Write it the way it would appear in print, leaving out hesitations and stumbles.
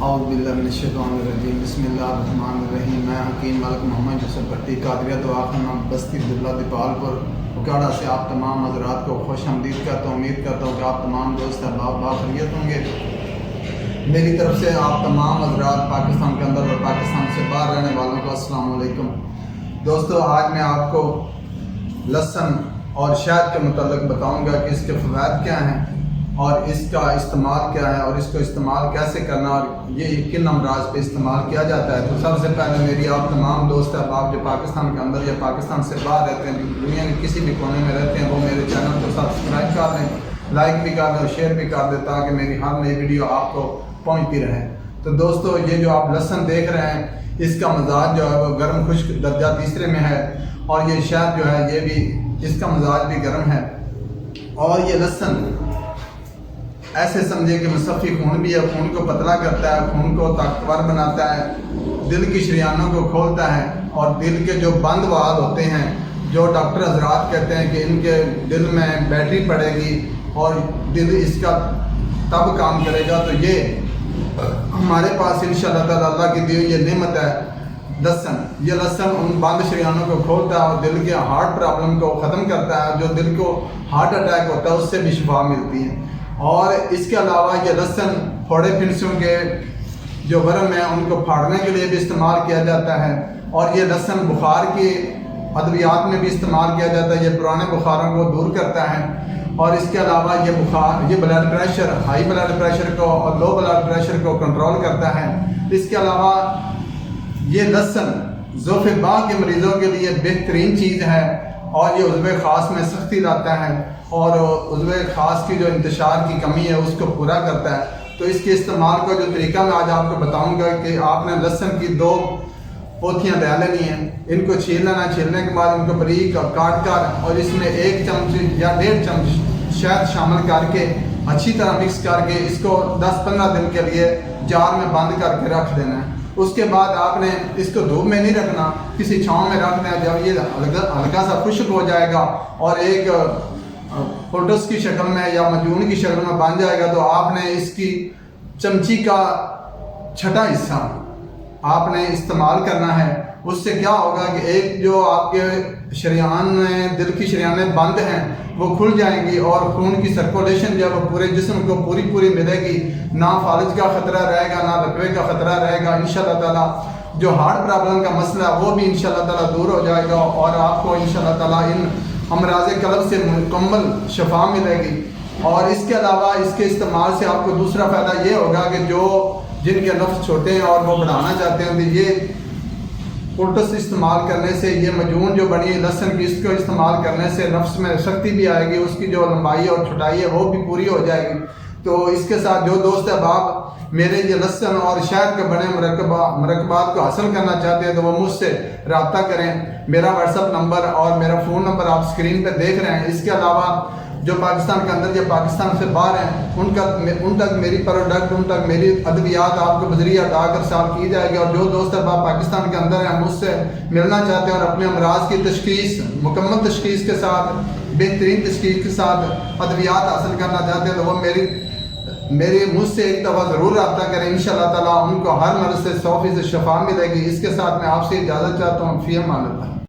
اعوذ باللہ من الشیطان الرجیم بسم اللہ الرحمن الرحیم۔ میں حکیم ملک محمد یوسف بھٹی قادریہ دعا خانہ بستی عبداللہ دیپالپور اکاڑا سے آپ تمام حضرات کو خوش آمدید کرتا ہوں۔ امید کرتا ہوں کہ آپ تمام دوست احباب باخیریت ہوں گے۔ میری طرف سے آپ تمام حضرات پاکستان کے اندر اور پاکستان سے باہر رہنے والوں کو السلام علیکم۔ دوستو، آج میں آپ کو لہسن اور شہد کے متعلق بتاؤں گا کہ اس کے فوائد کیا ہیں اور اس کا استعمال کیا ہے اور اس کو استعمال کیسے کرنا اور یہ کن امراض پہ استعمال کیا جاتا ہے۔ تو سب سے پہلے میری آپ تمام دوست احباب جو پاکستان کے اندر یا پاکستان سے باہر رہتے ہیں، دنیا کے کسی بھی کونے میں رہتے ہیں، وہ میرے چینل کو سبسکرائب کر دیں، لائک بھی کر دیں اور شیئر بھی کر دیں تاکہ میری ہر نئی ویڈیو آپ کو پہنچتی رہے۔ تو دوستو، یہ جو آپ لہسن دیکھ رہے ہیں، اس کا مزاج جو ہے وہ گرم خشک درجہ تیسرے میں ہے، اور یہ شہد جو ہے یہ بھی اس کا مزاج بھی گرم ہے۔ اور یہ لہسن ایسے سمجھے کہ مصفی خون بھی ہے، خون کو پتلا کرتا ہے، خون کو طاقتور بناتا ہے، دل کی شریانوں کو کھولتا ہے، اور دل کے جو بند وال ہوتے ہیں، جو ڈاکٹر حضرات کہتے ہیں کہ ان کے دل میں بیٹری پڑے گی اور دل اس کا تب کام کرے گا، تو یہ ہمارے پاس انشاءاللہ تعالی اللہ کی دی ہوئی یہ نعمت ہے لہسن۔ یہ لہسن ان بند شریانوں کو کھولتا ہے اور دل کے ہارٹ پرابلم کو ختم کرتا ہے۔ جو دل کو ہارٹ اٹیک ہوتا ہے اس سے بھی شفا ملتی ہے۔ اور اس کے علاوہ یہ لہسن پھوڑے پھنسیوں کے جو ورم ہیں ان کو پھاڑنے کے لیے بھی استعمال کیا جاتا ہے، اور یہ لہسن بخار کی ادویات میں بھی استعمال کیا جاتا ہے۔ یہ پرانے بخاروں کو دور کرتا ہے، اور اس کے علاوہ یہ blood pressure, high blood pressure کو اور لو بلڈ پریشر کو کنٹرول کرتا ہے۔ اس کے علاوہ یہ لہسن ذوف باں کے مریضوں کے لیے بہترین چیز ہے، اور یہ عضو خاص میں سختی لاتا ہے اور عضو خاص کی جو انتشار کی کمی ہے اس کو پورا کرتا ہے۔ تو اس کے استعمال کا جو طریقہ میں آج آپ کو بتاؤں گا کہ آپ نے لہسن کی 2 پوتیاں لے لینی ہیں، ان کو چھیل لینا، چھیلنے کے بعد ان کو باریک کاٹ کر اور اس میں 1 چمچ یا 1.5 چمچ شہد شامل کر کے اچھی طرح مکس کر کے اس کو 10-15 دن کے لیے جار میں بند کر کے رکھ دینا ہے۔ اس کے بعد آپ نے اس کو دھوپ میں نہیں رکھنا، کسی چھاؤں میں رکھنا ہے۔ جب یہ ہلکا سا خشک ہو جائے گا اور ایک پوڈرز کی شکل میں یا مجون کی شکل میں بن جائے گا، تو آپ نے اس کی چمچی کا چھٹا حصہ آپ نے استعمال کرنا ہے۔ اس سے کیا ہوگا کہ ایک جو آپ کے شریان میں دل کی شریانیں بند ہیں وہ کھل جائیں گی، اور خون کی سرکولیشن جب پورے جسم کو پوری ملے گی، نہ فالج کا خطرہ رہے گا، نہ لکوے کا خطرہ رہے گا۔ انشاءاللہ تعالیٰ جو ہارٹ پرابلم کا مسئلہ ہے وہ بھی انشاءاللہ تعالیٰ دور ہو جائے گا، اور آپ کو انشاءاللہ تعالیٰ ان امراض قلب سے مکمل شفا ملے گی۔ اور اس کے علاوہ اس کے استعمال سے آپ کو دوسرا فائدہ یہ ہوگا کہ جن کے نفس چھوٹے ہیں اور وہ بڑھانا چاہتے ہیں، تو یہ پلٹس استعمال کرنے سے، یہ مجون جو بنی ہے لہسن کی، اس کو استعمال کرنے سے نفس میں سختی بھی آئے گی، اس کی جو لمبائی اور چھٹائی ہے وہ بھی پوری ہو جائے گی۔ تو اس کے ساتھ جو دوست احباب میرے یہ لہسن اور شہد کے بنے مرکبات کو حاصل کرنا چاہتے ہیں تو وہ مجھ سے رابطہ کریں۔ میرا واٹس ایپ نمبر اور میرا فون نمبر آپ اسکرین پہ دیکھ رہے ہیں۔ اس کے علاوہ جو پاکستان کے اندر یا پاکستان سے باہر ہیں ان تک میری پروڈکٹ، ان تک میری ادویات آپ کو بذریعہ ڈاک ارسال کی جائے گی۔ اور جو دوست احباب پاکستان کے اندر ہیں مجھ سے ملنا چاہتے ہیں اور اپنے امراض کی تشخیص، مکمل تشخیص کے ساتھ، بہترین تشخیص کے ساتھ ادویات حاصل کرنا چاہتے ہیں، تو وہ مجھ سے ایک دفعہ ضرور رابطہ کریں۔ انشاءاللہ تعالیٰ ان کو ہر مرض سے 100% شفا ملے گی۔ اس کے ساتھ میں آپ سے اجازت چاہتا ہوں۔ فی امان اللہ۔